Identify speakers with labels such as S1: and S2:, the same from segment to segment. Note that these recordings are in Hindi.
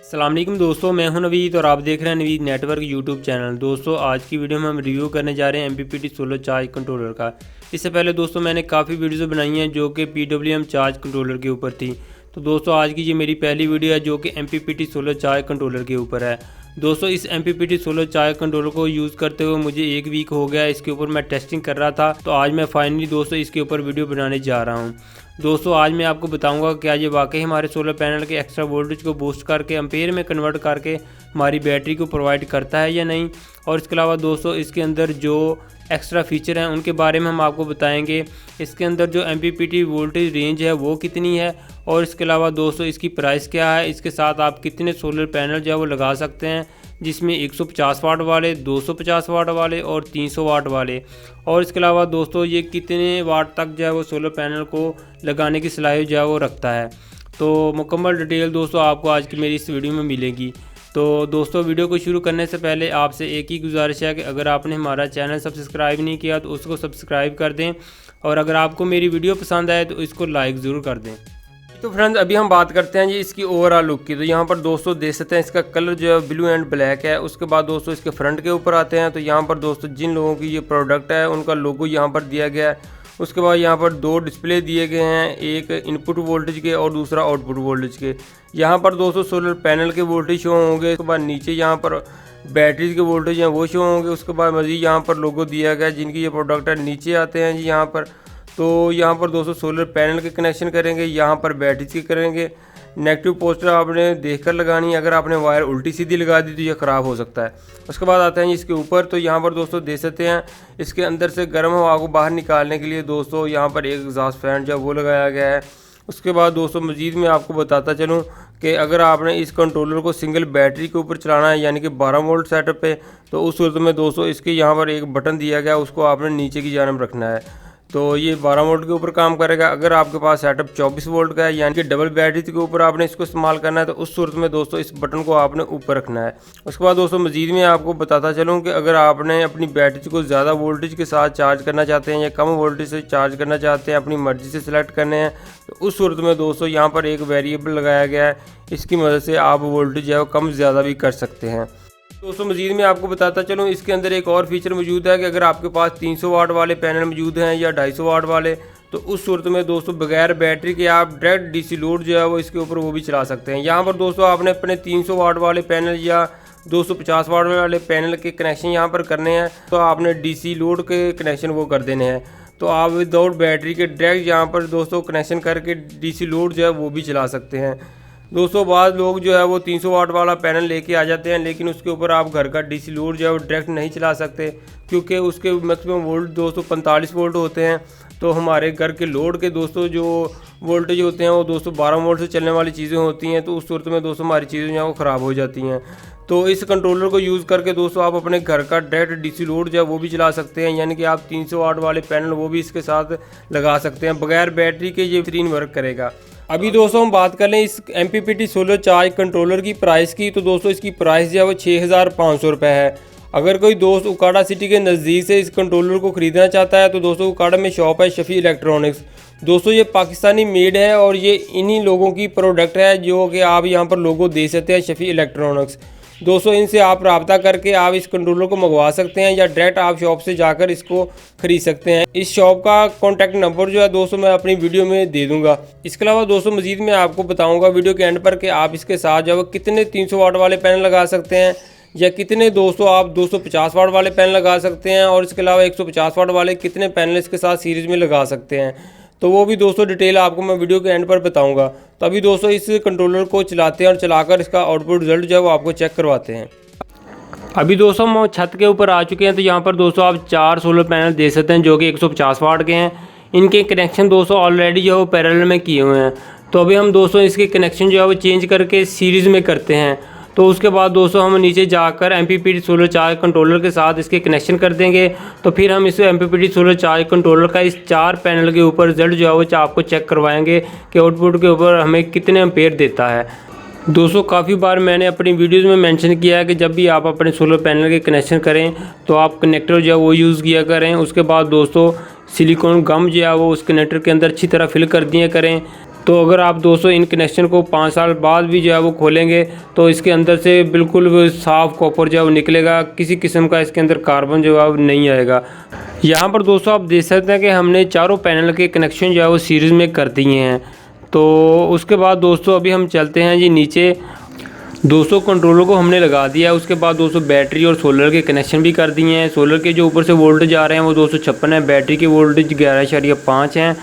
S1: अस्सलाम वालेकुम दोस्तों, मैं हूं नवीद और आप देख रहे हैं नवीद नेटवर्क यूट्यूब चैनल। दोस्तों आज की वीडियो में हम रिव्यू करने जा रहे हैं MPPT सोलर चार्ज कंट्रोलर का। इससे पहले दोस्तों मैंने काफ़ी वीडियोज़ बनाई हैं जो कि PWM चार्ज कंट्रोलर के ऊपर थी। तो दोस्तों आज की ये मेरी पहली वीडियो है जो कि MPPT सोलर चार्ज कंट्रोलर के ऊपर है। दोस्तों इस MPPT सोलर चार्ज कंट्रोलर को यूज़ करते हुए मुझे 1 वीक हो गया। इसके ऊपर मैं टेस्टिंग कर रहा था, तो आज मैं फाइनली दोस्तों इसके ऊपर वीडियो बनाने जा रहा हूँ। दोस्तों आज मैं आपको बताऊंगा क्या ये वाकई हमारे सोलर पैनल के एक्स्ट्रा वोल्टेज को बूस्ट करके एम्पेयर में कन्वर्ट करके हमारी बैटरी को प्रोवाइड करता है या नहीं। और इसके अलावा दोस्तों इसके अंदर जो एक्स्ट्रा फीचर हैं उनके बारे में हम आपको बताएंगे। इसके अंदर जो MPPT वोल्टेज रेंज है वो कितनी है, और इसके अलावा दोस्तों इसकी प्राइस क्या है। इसके साथ आप कितने सोलर पैनल जो है वो लगा सकते हैं, जिसमें 150 वाट वाले, 250 वाट वाले और 300 वाट वाले। और इसके अलावा दोस्तों ये कितने वाट तक जो है वो सोलर पैनल को लगाने की सलाहियत जो है वो रखता है। तो मुकम्मल डिटेल दोस्तों आपको आज की मेरी इस वीडियो में मिलेगी। तो दोस्तों वीडियो को शुरू करने से पहले आपसे एक ही गुजारिश है कि अगर आपने हमारा चैनल सब्सक्राइब नहीं किया तो उसको सब्सक्राइब कर दें, और अगर आपको मेरी वीडियो पसंद आए तो इसको लाइक ज़रूर कर दें। तो फ्रेंड्स अभी हम बात करते हैं जी इसकी ओवरऑल लुक की। तो यहाँ पर दोस्तों देख सकते हैं इसका कलर जो है ब्लू एंड ब्लैक है। उसके बाद दोस्तों इसके फ्रंट के ऊपर आते हैं, तो यहाँ पर दोस्तों जिन लोगों की ये प्रोडक्ट है उनका लोगो यहाँ पर दिया गया है। उसके बाद यहाँ पर 2 डिस्प्ले दिए गए हैं, एक इनपुट वोल्टेज के और दूसरा आउटपुट वोल्टेज के। यहाँ पर दोस्तों सोलर पैनल के वोल्टेज शो होंगे। उसके बाद नीचे यहाँ पर बैटरीज के वोल्टेज हैं वो शो होंगे। उसके बाद मज़ीद यहाँ पर लोगो दिया गया है जिनकी ये प्रोडक्ट है। नीचे आते हैं जी यहाँ पर, तो यहाँ पर दोस्तों सोलर पैनल के कनेक्शन करेंगे, यहाँ पर बैटरीज के करेंगे। नेगेटिव पोस्टर आपने देखकर लगानी है, अगर आपने वायर उल्टी सीधी लगा दी तो ये ख़राब हो सकता है। उसके बाद आते हैं इसके ऊपर, तो यहाँ पर दोस्तों देख सकते हैं इसके अंदर से गर्म हवा को बाहर निकालने के लिए दोस्तों यहाँ पर एक एग्जॉस्ट फैन जो है वो लगाया गया है। उसके बाद दोस्तों मज़ीद मैं आपको बताता चलूँ कि अगर आपने इस कंट्रोलर को सिंगल बैटरी के ऊपर चलाना है यानी कि 12 वोल्ट सेटअप पे, तो उस सूरत में दोस्तों इसके यहाँ पर एक बटन दिया गया है, उसको आपने नीचे की जानब रखना है, तो ये 12 वोल्ट के ऊपर काम करेगा। अगर आपके पास सेटअप 24 वोल्ट का है यानी कि डबल बैटरी के ऊपर आपने इसको इस्तेमाल करना है, तो उस सूरत में दोस्तों इस बटन को आपने ऊपर रखना है। उसके बाद दोस्तों मज़ीद में आपको बताता चलूँ कि अगर आपने अपनी बैटरी को ज़्यादा वोल्टेज के साथ चार्ज करना चाहते हैं या कम वोल्टेज से चार्ज करना चाहते हैं, अपनी मर्ज़ी से सिलेक्ट करने हैं, तो उस सूरत में दोस्तों यहाँ पर एक वेरिएबल लगाया गया है। इसकी मदद से आप वोल्टेज जो है कम ज़्यादा भी कर सकते हैं। दोस्तों मज़ीद में आपको बताता चलूँ इसके अंदर एक और फीचर मौजूद है कि अगर आपके पास 300 वाट वाले पैनल मौजूद हैं या 250 वाट वाले, तो उस सूरत में दोस्तों बगैर बैटरी के आप डायरेक्ट DC लोड जो है वो इसके ऊपर वो भी चला सकते हैं। यहाँ पर दोस्तों आपने अपने 300 वाट वाले पैनल या 250 वाट वाले पैनल के कनेक्शन यहाँ पर करने हैं, तो आपने DC लोड के कनेक्शन वो कर देने हैं। तो आप विदाउट बैटरी के डायरेक्ट यहाँ पर दोस्तों कनेक्शन करके DC लोड जो है वो भी चला सकते हैं। दोस्तों बाद लोग जो है वो 300 वाट वाला पैनल लेके आ जाते हैं, लेकिन उसके ऊपर आप घर का DC लोड जो है वो डायरेक्ट नहीं चला सकते, क्योंकि उसके मैक्सिमम वोल्ट दोस्तों 45 वोल्ट होते हैं। तो हमारे घर के लोड के दोस्तों जो वोल्टेज होते हैं वो दोस्तों 12 वोल्ट से चलने वाली चीज़ें होती हैं, तो उस सूरत में दोस्तों हमारी चीज़ें जो है वो ख़राब हो जाती हैं। तो इस कंट्रोलर को यूज़ करके दोस्तों आप अपने घर का डायरेक्ट DC लोड जो है वो भी चला सकते हैं, यानी कि आप 300 वाट वाले पैनल वो भी इसके साथ लगा सकते हैं। बगैर बैटरी के ये बेहतरीन वर्क करेगा। अभी दोस्तों हम बात कर लें इस MPPT सोलर चार्ज कंट्रोलर की प्राइस की, तो दोस्तों इसकी प्राइस जो है वो 6500 रुपये है। अगर कोई दोस्त उकाड़ा सिटी के नज़दीक से इस कंट्रोलर को ख़रीदना चाहता है तो दोस्तों उकाड़ा में शॉप है शफ़ी इलेक्ट्रॉनिक्स। दोस्तों ये पाकिस्तानी मेड है और ये इन्हीं लोगों की प्रोडक्ट है जो कि आप यहाँ पर लोगो दे सकते हैं शफ़ी इलेक्ट्रॉनिक्स। दोस्तों इनसे आप रब्ता करके आप इस कंट्रोलर को मंगवा सकते हैं या डायरेक्ट आप शॉप से जाकर इसको ख़रीद सकते हैं। इस शॉप का कॉन्टैक्ट नंबर जो है दोस्तों मैं अपनी वीडियो में दे दूंगा। इसके अलावा दोस्तों मज़ीद मैं आपको बताऊंगा वीडियो के एंड पर कि आप इसके साथ जो है कितने 300 वाट वाले पैनल लगा सकते हैं या कितने दोस्तों आप 250 वाट वाले पैनल लगा सकते हैं, और इसके अलावा 150 वाट वाले कितने पैनल इसके साथ सीरीज़ में लगा सकते हैं। तो वो भी दोस्तों डिटेल आपको मैं वीडियो के एंड पर बताऊंगा। तो अभी दोस्तों इस कंट्रोलर को चलाते हैं और चलाकर इसका आउटपुट रिजल्ट जो है वो आपको चेक करवाते हैं। अभी दोस्तों हम छत के ऊपर आ चुके हैं, तो यहाँ पर दोस्तों आप 4 सोलर पैनल देख सकते हैं जो कि 150 वाट के हैं। इनके कनेक्शन दोस्तों ऑलरेडी जो है वो पैरेलल में किए हुए हैं। तो अभी हम दोस्तों इसके कनेक्शन जो है वो चेंज करके सीरीज़ में करते हैं। तो उसके बाद दोस्तों हम नीचे जाकर MPPT सोलर चार्ज कंट्रोलर के साथ इसके कनेक्शन कर देंगे। तो फिर हम इस MPPT सोलर चार्ज कंट्रोलर का इस 4 पैनल के ऊपर रिजल्ट जो है वो आपको चेक करवाएंगे कि आउटपुट के ऊपर हमें कितने एम्पेयर देता है। दोस्तों काफ़ी बार मैंने अपनी वीडियोस में मेंशन किया है कि जब भी आप अपने सोलर पैनल के कनेक्शन करें तो आप कनेक्टर जो है वो यूज़ किया करें। उसके बाद दोस्तों सिलिकॉन गम जो है वो उस कनेक्टर के अंदर अच्छी तरह फिल कर दिया करें, तो अगर आप दोस्तों इन कनेक्शन को 5 साल बाद भी जो है वो खोलेंगे तो इसके अंदर से बिल्कुल साफ़ कॉपर जो है वो निकलेगा, किसी किस्म का इसके अंदर कार्बन जो है वो नहीं आएगा। यहाँ पर दोस्तों आप देख सकते हैं कि हमने चारों पैनल के कनेक्शन जो है वो सीरीज़ में कर दिए हैं। तो उसके बाद दोस्तों अभी हम चलते हैं जी नीचे। दोस्तों कंट्रोलर को हमने लगा दिया है। उसके बाद दोस्तों बैटरी और सोलर के कनेक्शन भी कर दिए हैं। सोलर के जो ऊपर से वोल्टेज आ रहे हैं वो 256 है, बैटरी के वोल्टेज 11.5 हैं।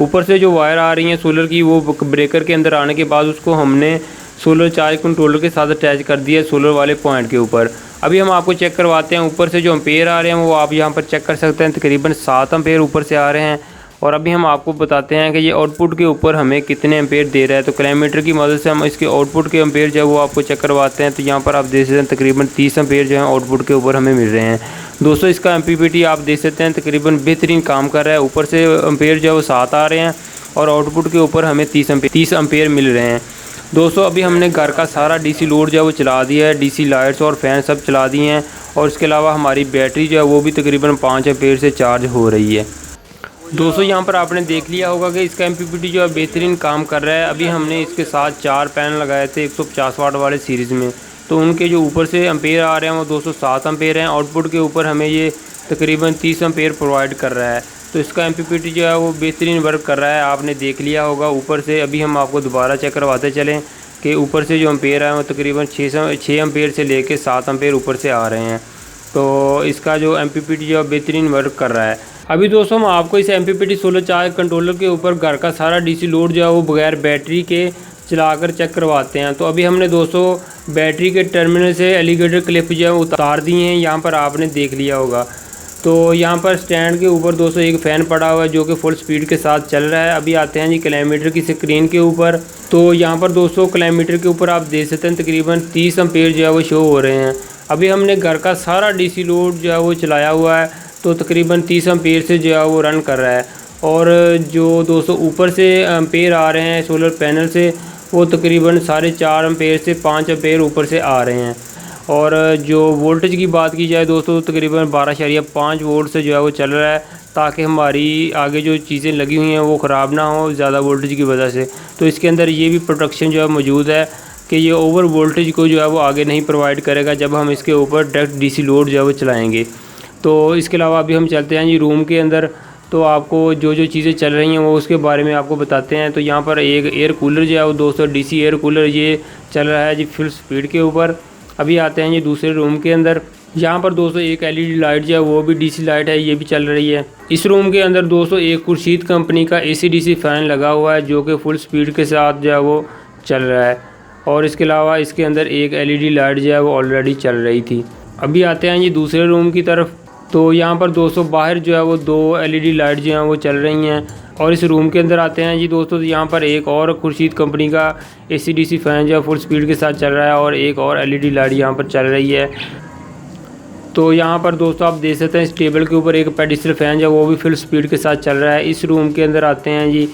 S1: ऊपर से जो वायर आ रही हैं सोलर की वो ब्रेकर के अंदर आने के बाद उसको हमने सोलर चार्ज कंट्रोलर के साथ अटैच कर दिया है सोलर वाले पॉइंट के ऊपर। अभी हम आपको चेक करवाते हैं ऊपर से जो एम्पेयर आ रहे हैं वो आप यहाँ पर चेक कर सकते हैं, तकरीबन 7 एम्पेयर ऊपर से आ रहे हैं। और अभी हम आपको बताते हैं कि ये आउटपुट के ऊपर हमें कितने एम्पेयर दे रहा है। तो कैलरीमीटर की मदद से हम इसके आउटपुट के एम्पेयर जो है वो आपको चेक करवाते हैं। तो यहाँ पर आप देख सकते हैं तकरीबन 30 एम्पेयर जो है आउटपुट के ऊपर हमें मिल रहे हैं। दोस्तों इसका MPPT आप देख सकते हैं तकरीबन बेहतरीन काम कर रहा है। ऊपर से एम्पेयर जो है वो 7 आ रहे हैं और आउटपुट के ऊपर हमें 30 एम्पेयर मिल रहे हैं। दोस्तों अभी हमने घर का सारा DC लोड जो है वो चला दिया है, DC लाइट्स और फैन सब चला दिए हैं। और इसके अलावा हमारी बैटरी जो है वो भी तकरीबन 5 एम्पेयर से चार्ज हो रही है। दोस्तों यहाँ पर आपने देख लिया होगा कि इसका MPPT जो है बेहतरीन काम कर रहा है। अभी हमने इसके साथ 4 पैनल लगाए थे 150 वाट वाले सीरीज़ में, तो उनके जो ऊपर से एम्पेयर आ रहे हैं वो 207 एम्पेयर हैं। आउटपुट के ऊपर हमें ये तकरीबन 30 एम्पेयर प्रोवाइड कर रहा है। तो इसका MPPT जो है वो बेहतरीन वर्क कर रहा है, आपने देख लिया होगा ऊपर से। अभी हम आपको दोबारा चेक करवाते चलें कि ऊपर से जो एम्पेयर है वो तकरीबन 6 एम्पेयर से लेके 7 एम्पेयर ऊपर से आ रहे हैं। तो इसका जो MPPT जो है बेहतरीन वर्क कर रहा है। अभी दोस्तों हम आपको इस MPPT सोलर चार्ज कंट्रोलर के ऊपर घर का सारा DC लोड जो है वो बगैर बैटरी के चलाकर चेक करवाते हैं। तो अभी हमने दोस्तों बैटरी के टर्मिनल से एलिगेटर क्लिप जो है उतार दिए हैं, यहाँ पर आपने देख लिया होगा। तो यहाँ पर स्टैंड के ऊपर दोस्तों एक फ़ैन पड़ा हुआ है जो कि फुल स्पीड के साथ चल रहा है। अभी आते हैं जी कैलरीमीटर की स्क्रीन के ऊपर। तो यहाँ पर दोस्तों कैलरीमीटर के ऊपर आप देख सकते हैं तकरीबन 30 एम्पेयर जो है वो शो हो रहे हैं। अभी हमने घर का सारा DC लोड जो है वो चलाया हुआ है, तो तकरीबन 30 एम्पेयर से जो है वो रन कर रहा है। और जो दोस्तों ऊपर से एम्पेयर आ रहे हैं सोलर पैनल से वो तकरीबन 4.5 एम्पेयर से 5 एम्पेयर ऊपर से आ रहे हैं। और जो वोल्टेज की बात की जाए दोस्तों तकरीबन 12.5 वोल्ट से जो है वो चल रहा है, ताकि हमारी आगे जो चीज़ें लगी हुई हैं वो ख़राब ना हो ज़्यादा वोल्टेज की वजह से। तो इसके अंदर ये भी प्रोटेक्शन जो है मौजूद है कि ये ओवर वोल्टेज को जो है वो आगे नहीं प्रोवाइड करेगा जब हम इसके ऊपर डायरेक्ट DC लोड जो है वो चलाएँगे। तो इसके अलावा अभी हम चलते हैं जी रूम के अंदर। तो आपको जो जो चीज़ें चल रही हैं वो उसके बारे में आपको बताते हैं। तो यहाँ पर एक एयर कूलर जो है वो दोस्तों DC एयर कूलर ये चल रहा है जी फुल स्पीड के ऊपर। अभी आते हैं जी दूसरे रूम के अंदर। यहाँ पर दोस्तों एक LED लाइट जो है वो भी DC लाइट है, ये भी चल रही है। इस रूम के अंदर दोस्तों एक खुर्शीद कंपनी का AC/DC फ़ैन लगा हुआ है जो कि फुल स्पीड के साथ जो है वो चल रहा है। और इसके अलावा इसके अंदर एक LED लाइट जो है वो ऑलरेडी चल रही थी। अभी आते हैं जी दूसरे रूम की तरफ। तो यहाँ पर दोस्तों बाहर जो है वो 2 LED लाइट जो हैं वो चल रही हैं। और इस रूम के अंदर आते हैं जी दोस्तों, तो यहाँ पर एक और खुर्शीद कंपनी का AC/DC फ़ैन जो है फुल स्पीड के साथ चल रहा है और एक और LED लाइट यहाँ पर चल रही है। तो यहाँ पर दोस्तों आप देख सकते हैं इस टेबल के ऊपर एक पेडिस्टल फ़ैन जो है वो भी फुल स्पीड के साथ चल रहा है। इस रूम के अंदर आते हैं जी,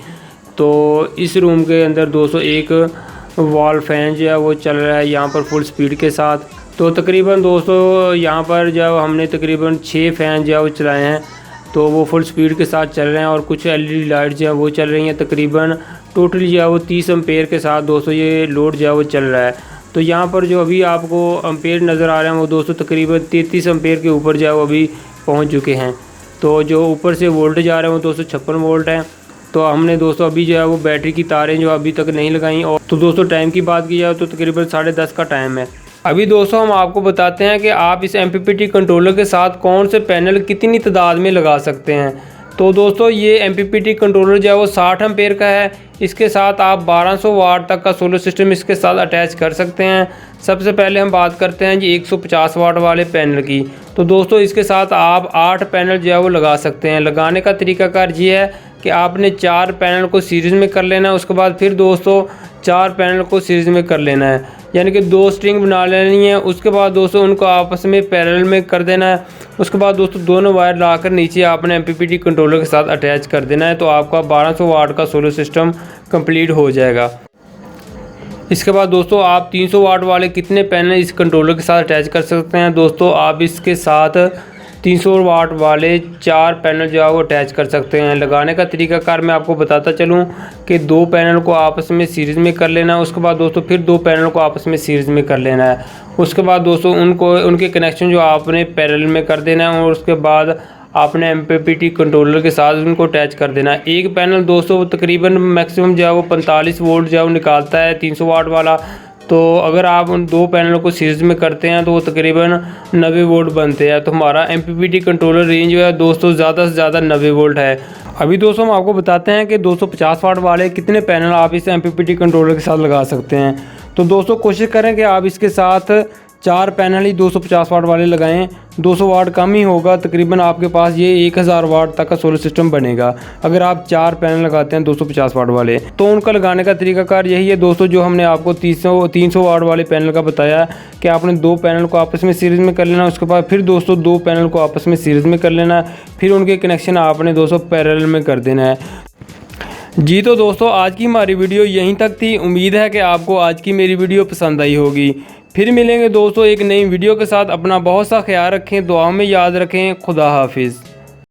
S1: तो इस रूम के अंदर दोस्तों एक वॉल फ़ैन जो है वो चल रहा है यहाँ पर फुल स्पीड के साथ। तो तकरीबन दोस्तों यहाँ पर जब हमने तकरीबन 6 फ़ैन जो है वो चलाए हैं तो वो फुल स्पीड के साथ चल रहे हैं। और कुछ LED लाइट जो है वो चल रही हैं। तकरीबन टोटल जो है वो 30 एम्पेयर के साथ दोस्तों ये लोड जो है वो चल रहा है। तो यहाँ पर जो अभी आपको एम्पेयर नज़र आ रहे हैं वो दोस्तों तकरीबन 33 एम्पेयर के ऊपर जो है वो अभी पहुँच चुके हैं। तो जो ऊपर से वोल्टेज आ रहे हैं वो 256 वोल्ट है। तो हमने दोस्तों अभी जो है वो बैटरी की तारें जो अभी तक नहीं लगाई। और तो दोस्तों टाइम की बात की जाए तो तकरीबन 10:30 का टाइम है। अभी दोस्तों हम आपको बताते हैं कि आप इस MPPT कंट्रोलर के साथ कौन से पैनल कितनी तादाद में लगा सकते हैं। तो दोस्तों ये MPPT कंट्रोलर जो है वो 60 एम्पेयर का है। इसके साथ आप 1200 वाट तक का सोलर सिस्टम इसके साथ अटैच कर सकते हैं। सबसे पहले हम बात करते हैं जी 150 वाट वाले पैनल की। तो दोस्तों इसके साथ आप 8 पैनल जो है वो लगा सकते हैं। लगाने का तरीकाकार ये है कि आपने 4 पैनल को सीरीज़ में कर लेना है, उसके बाद फिर दोस्तों 4 पैनल को सीरीज़ में कर लेना है, यानी कि 2 स्ट्रिंग बना लेनी है। उसके बाद दोस्तों उनको आपस में पैरेलल में कर देना है। उसके बाद दोस्तों दोनों वायर लाकर नीचे आपने MPPT कंट्रोलर के साथ अटैच कर देना है। तो आपका 1200 वाट का सोलर सिस्टम कंप्लीट हो जाएगा। इसके बाद दोस्तों आप 300 वाट वाले कितने पैनल इस कंट्रोलर के साथ अटैच कर सकते हैं। दोस्तों आप इसके साथ 300 वाट वाले 4 पैनल जो है वो अटैच कर सकते हैं। लगाने का तरीकाकार मैं आपको बताता चलूँ कि 2 पैनल को आपस में सीरीज़ में कर लेना है, उसके बाद दोस्तों फिर 2 पैनल को आपस में सीरीज़ में कर लेना है। उसके बाद दोस्तों उनके कनेक्शन जो आपने पैरेलल में कर देना है और उसके बाद आपने MPPT कंट्रोलर के साथ उनको अटैच कर देना है। एक पैनल दोस्तों तकरीबन मैक्सिमम जो है वो 45 वोल्ट जो है वो निकालता है 300 वाट वाला। तो अगर आप उन 2 पैनलों को सीरीज़ में करते हैं तो वो तकरीबन 90 वोल्ट बनते हैं। तो हमारा MPPT कंट्रोलर रेंज जो है दोस्तों ज़्यादा से ज़्यादा 90 वोल्ट है। अभी दोस्तों हम आपको बताते हैं कि 250 वाट वाले कितने पैनल आप इस MPPT कंट्रोलर के साथ लगा सकते हैं। तो दोस्तों कोशिश करें कि आप इसके साथ 4 पैनल ही 250 वाट वाले लगाएं। 200 वाट कम ही होगा, तकरीबन आपके पास ये 1000 वाट तक का सोलर सिस्टम बनेगा अगर आप 4 पैनल लगाते हैं 250 वाट वाले। तो उनका लगाने का तरीकाकार यही है दोस्तों, जो हमने आपको 300 वाट वाले पैनल का बताया कि आपने 2 पैनल को आपस में सीरीज़ में कर लेना, उसके बाद फिर दोस्तों 2 पैनल को आपस में सीरीज़ में कर लेना, फिर उनके कनेक्शन आपने दोस्तों पैरेलल में कर देना है। जी तो दोस्तों आज की हमारी वीडियो यहीं तक थी। उम्मीद है कि आपको आज की मेरी वीडियो पसंद आई होगी। फिर मिलेंगे दोस्तों एक नई वीडियो के साथ। अपना बहुत सा ख्याल रखें, दुआ में याद रखें। खुदा हाफिज़।